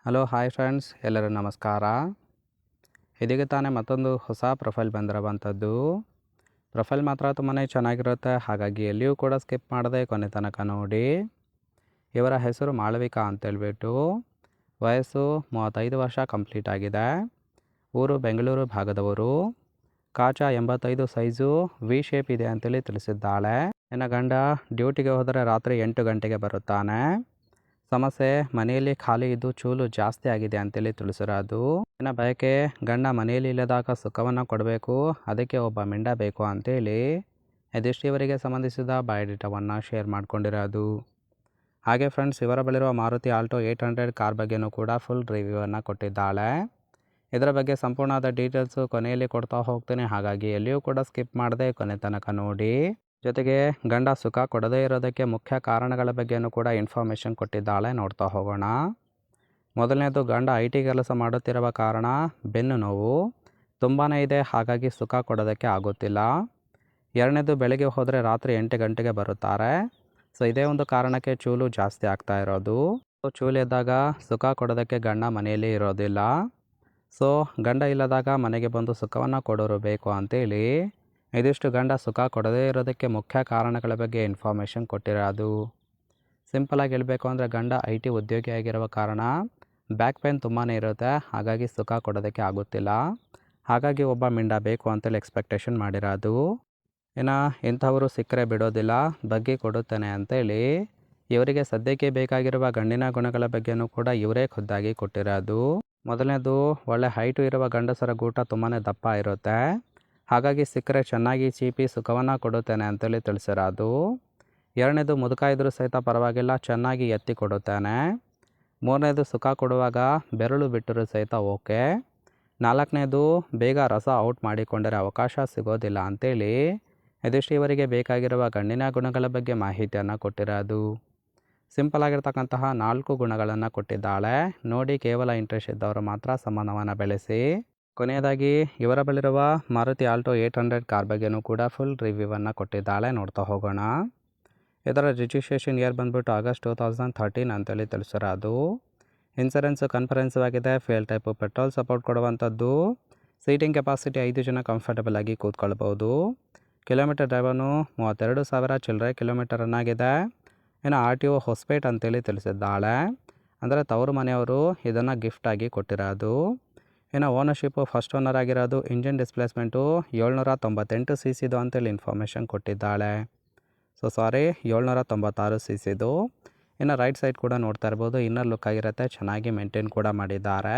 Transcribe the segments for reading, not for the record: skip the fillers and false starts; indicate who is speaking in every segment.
Speaker 1: Hello hi friends, ಎಲ್ಲರೂ ನಮಸ್ಕಾರ. ಇದೀಗ ತಾನೇ ಮತ್ತೊಂದು ಹೊಸ ಪ್ರೊಫೈಲ್ ಬಂದಿರುವಂಥದ್ದು. ಪ್ರೊಫೈಲ್ ಮಾತ್ರ ತುಂಬಾ ಚೆನ್ನಾಗಿರುತ್ತೆ, ಹಾಗಾಗಿ ಎಲ್ಲಿಯೂ ಕೂಡ ಸ್ಕಿಪ್ ಮಾಡದೆ ಕೊನೆ ತನಕ ನೋಡಿ. ಇವರ ಹೆಸರು ಮಾಳವಿಕಾ ಅಂತೇಳ್ಬಿಟ್ಟು. ವಯಸ್ಸು 35 ವರ್ಷ ಕಂಪ್ಲೀಟ್ ಆಗಿದೆ. ಊರು ಬೆಂಗಳೂರು ಭಾಗದವರು. ಕಾಚ 85 ಸೈಜು, ವಿ ಶೇಪ್ ಇದೆ ಅಂತೇಳಿ ತಿಳಿಸಿದ್ದಾಳೆ. ಇನ್ನು ಗಂಡ ಡ್ಯೂಟಿಗೆ ಹೋದರೆ ರಾತ್ರಿ 8 ಗಂಟೆಗೆ ಬರುತ್ತಾನೆ. ಸಮಸ್ಯೆ ಮನೆಯಲ್ಲಿ ಖಾಲಿ ಇದ್ದು ಚೂಲು ಜಾಸ್ತಿ ಆಗಿದೆ ಅಂತೇಳಿ ತಿಳಿಸಿರೋದು. ಇನ್ನು ಬಯಕೆ ಗಂಡ ಮನೆಯಲ್ಲಿ ಇಲ್ಲದಾಗ ಸುಖವನ್ನು ಕೊಡಬೇಕು, ಅದಕ್ಕೆ ಒಬ್ಬ ಮಿಂಡ ಬೇಕು ಅಂತೇಳಿ ಇದಿಷ್ಟು ಇವರಿಗೆ ಸಂಬಂಧಿಸಿದ ಬಯೋಡೇಟಾವನ್ನು ಶೇರ್ ಮಾಡ್ಕೊಂಡಿರೋದು. ಹಾಗೆ ಫ್ರೆಂಡ್ಸ್, ಇವರ ಬಳಿರುವ ಮಾರುತಿ ಆಲ್ಟೋ 800 ಕಾರ್ ಬಗ್ಗೆನೂ ಕೂಡ ಫುಲ್ ರಿವ್ಯೂವನ್ನು ಕೊಟ್ಟಿದ್ದಾಳೆ. ಇದರ ಬಗ್ಗೆ ಸಂಪೂರ್ಣವಾದ ಡೀಟೇಲ್ಸು ಕೊನೆಯಲ್ಲಿ ಕೊಡ್ತಾ ಹೋಗ್ತೀನಿ, ಹಾಗಾಗಿ ಎಲ್ಲಿಯೂ ಕೂಡ ಸ್ಕಿಪ್ ಮಾಡದೆ ಕೊನೆ ತನಕ ನೋಡಿ. ಜೊತೆಗೆ ಗಂಡ ಸುಖ ಕೊಡದೇ ಇರೋದಕ್ಕೆ ಮುಖ್ಯ ಕಾರಣಗಳ ಬಗ್ಗೆಯೂ ಕೂಡ ಇನ್ಫಾರ್ಮೇಷನ್ ಕೊಟ್ಟಿದ್ದಾಳೆ, ನೋಡ್ತಾ ಹೋಗೋಣ. ಮೊದಲನೇದು, ಗಂಡ IT ಕೆಲಸ ಮಾಡುತ್ತಿರುವ ಕಾರಣ ಬೆನ್ನು ನೋವು ತುಂಬಾ ಇದೆ, ಹಾಗಾಗಿ ಸುಖ ಕೊಡೋದಕ್ಕೆ ಆಗುತ್ತಿಲ್ಲ. ಎರಡನೇದು, ಬೆಳಗ್ಗೆ ಹೋದರೆ ರಾತ್ರಿ 8 ಗಂಟೆಗೆ ಬರುತ್ತಾರೆ. ಸೊ ಇದೇ ಒಂದು ಕಾರಣಕ್ಕೆ ಚೂಲು ಜಾಸ್ತಿ ಆಗ್ತಾ ಇರೋದು. ಚೂಲು ಇದ್ದಾಗ ಸುಖ ಕೊಡೋದಕ್ಕೆ ಗಂಡ ಮನೆಯಲ್ಲಿ ಇರೋದಿಲ್ಲ. ಸೊ ಗಂಡ ಇಲ್ಲದಾಗ ಮನೆಗೆ ಬಂದು ಸುಖವನ್ನು ಕೊಡೋರು ಬೇಕು ಅಂತೇಳಿ ಇದಿಷ್ಟು ಗಂಡ ಸುಖ ಕೊಡದೇ ಇರೋದಕ್ಕೆ ಮುಖ್ಯ ಕಾರಣಗಳ ಬಗ್ಗೆ ಇನ್ಫಾರ್ಮೇಷನ್ ಕೊಟ್ಟಿರೋದು. ಸಿಂಪಲಾಗಿ ಹೇಳಬೇಕು ಅಂದರೆ ಗಂಡ IT ಉದ್ಯೋಗಿ ಆಗಿರುವ ಕಾರಣ ಬ್ಯಾಕ್ ಪೇನ್ ತುಂಬಾ ಇರುತ್ತೆ, ಹಾಗಾಗಿ ಸುಖ ಕೊಡೋದಕ್ಕೆ ಆಗುತ್ತಿಲ್ಲ. ಹಾಗಾಗಿ ಒಬ್ಬ ಮಿಂಡ ಬೇಕು ಅಂತೇಳಿ ಎಕ್ಸ್ಪೆಕ್ಟೇಷನ್ ಮಾಡಿರೋದು. ಇನ್ನು ಇಂಥವರು ಸಿಕ್ಕರೆ ಬಿಡೋದಿಲ್ಲ, ಬಗ್ಗಿ ಕೊಡುತ್ತೇನೆ ಅಂತೇಳಿ ಇವರಿಗೆ ಸದ್ಯಕ್ಕೆ ಬೇಕಾಗಿರುವ ಗಂಡಿನ ಗುಣಗಳ ಬಗ್ಗೆನೂ ಕೂಡ ಇವರೇ ಖುದ್ದಾಗಿ ಕೊಟ್ಟಿರೋದು. ಮೊದಲನೇದು, ಒಳ್ಳೆ ಹೈಟು ಇರುವ ಗಂಡಸರ ಗೂಟ ತುಂಬಾ ದಪ್ಪ ಇರುತ್ತೆ, ಹಾಗಾಗಿ ಸಿಕ್ಕರೆ ಚೆನ್ನಾಗಿ ಚೀಪಿ ಸುಖವನ್ನು ಕೊಡುತ್ತೇನೆ ಅಂತೇಳಿ ತಿಳಿಸಿರೋದು. ಎರಡನೇದು, ಮುದುಕ ಇದ್ರೂ ಸಹಿತ ಪರವಾಗಿಲ್ಲ, ಚೆನ್ನಾಗಿ ಎತ್ತಿ ಕೊಡುತ್ತೇನೆ. ಮೂರನೇದು, ಸುಖ ಕೊಡುವಾಗ ಬೆರಳು ಬಿಟ್ಟರೂ ಸಹಿತ ಓಕೆ. ನಾಲ್ಕನೇದು, ಬೇಗ ರಸ ಔಟ್ ಮಾಡಿಕೊಂಡರೆ ಅವಕಾಶ ಸಿಗೋದಿಲ್ಲ ಅಂತೇಳಿ ಇದಿಷ್ಟು ಇವರಿಗೆ ಬೇಕಾಗಿರುವ ಗಂಡಿನ ಗುಣಗಳ ಬಗ್ಗೆ ಮಾಹಿತಿಯನ್ನು ಕೊಟ್ಟಿರೋದು. ಸಿಂಪಲ್ ಆಗಿರ್ತಕ್ಕಂತಹ 4 ಗುಣಗಳನ್ನು ಕೊಟ್ಟಿದ್ದಾಳೆ. ನೋಡಿ, ಕೇವಲ ಇಂಟ್ರೆಸ್ಟ್ ಇದ್ದವರು ಮಾತ್ರ ಸಂಬಂಧವನ್ನು ಬೆಳೆಸಿ. ಕೊನೆಯದಾಗಿ ಇವರ ಬಳಿರುವ ಮಾರುತಿ ಆಲ್ಟೋ 800 ಕಾರ್ ಬಗ್ಗೆನೂ ಕೂಡ ಫುಲ್ ರಿವ್ಯೂವನ್ನು ಕೊಟ್ಟಿದ್ದಾಳೆ, ನೋಡ್ತಾ ಹೋಗೋಣ. ಇದರ ರಿಜಿಸ್ಟ್ರೇಷನ್ ಇಯರ್ ಬಂದ್ಬಿಟ್ಟು ಆಗಸ್ಟ್ 2013 ಅಂತೇಳಿ ತಿಳಿಸಿರೋದು. ಇನ್ಸೂರೆನ್ಸು ಕನ್ಫರೆನ್ಸಿವ್ ಆಗಿದೆ. ಫ್ಯೂಯಲ್ ಟೈಪು ಪೆಟ್ರೋಲ್ ಸಪೋರ್ಟ್ ಕೊಡುವಂಥದ್ದು. ಸೀಟಿಂಗ್ ಕೆಪಾಸಿಟಿ 5 ಜನ ಕಂಫರ್ಟಬಲ್ ಆಗಿ ಕೂತ್ಕೊಳ್ಬೋದು. ಕಿಲೋಮೀಟರ್ ಡ್ರೈವನು 32,000 ಚಿಲ್ಲರೆ ಕಿಲೋಮೀಟರ್ ಆಗಿದೆ. ಇನ್ನು RTO ಹೊಸಪೇಟ್ ಅಂತೇಳಿ ತಿಳಿಸಿದ್ದಾಳೆ, ಅಂದರೆ ತವರು ಮನೆಯವರು ಇದನ್ನು ಗಿಫ್ಟಾಗಿ ಕೊಟ್ಟಿರೋದು. ಇನ್ನು ಓನರ್ಶಿಪ್ಪು ಫಸ್ಟ್ ಓನರ್ ಆಗಿರೋದು. ಇಂಜಿನ್ ಡಿಸ್ಪ್ಲೇಸ್ಮೆಂಟು 798 CCದು ಅಂತೇಳಿ ಇನ್ಫಾರ್ಮೇಷನ್ ಕೊಟ್ಟಿದ್ದಾಳೆ. 796 CCದು. ಇನ್ನು ರೈಟ್ ಸೈಡ್ ಕೂಡ ನೋಡ್ತಾ ಇರ್ಬೋದು, ಇನ್ನರ್ ಲುಕ್ ಆಗಿರುತ್ತೆ, ಚೆನ್ನಾಗಿ ಮೇಂಟೈನ್ ಕೂಡ ಮಾಡಿದ್ದಾರೆ.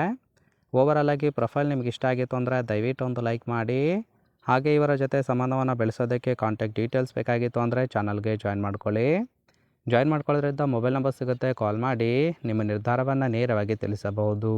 Speaker 1: ಓವರಾಲ್ ಆಗಿ ಪ್ರೊಫೈಲ್ ನಿಮ್ಗೆ ಇಷ್ಟ ಆಗಿತ್ತು ಅಂದರೆ ದಯವಿಟ್ಟು ಒಂದು ಲೈಕ್ ಮಾಡಿ. ಹಾಗೆ ಇವರ ಜೊತೆ ಸಂಬಂಧವನ್ನು ಬೆಳೆಸೋದಕ್ಕೆ ಕಾಂಟ್ಯಾಕ್ಟ್ ಡೀಟೇಲ್ಸ್ ಬೇಕಾಗಿತ್ತು ಅಂದರೆ ಚಾನಲ್ಗೆ ಜಾಯಿನ್ ಮಾಡ್ಕೊಳ್ಳಿ. ಜಾಯಿನ್ ಮಾಡ್ಕೊಳ್ಳೋದ್ರಿಂದ ಮೊಬೈಲ್ ನಂಬರ್ ಸಿಗುತ್ತೆ, ಕಾಲ್ ಮಾಡಿ ನಿಮ್ಮ ನಿರ್ಧಾರವನ್ನು ನೇರವಾಗಿ ತಿಳಿಸಬಹುದು.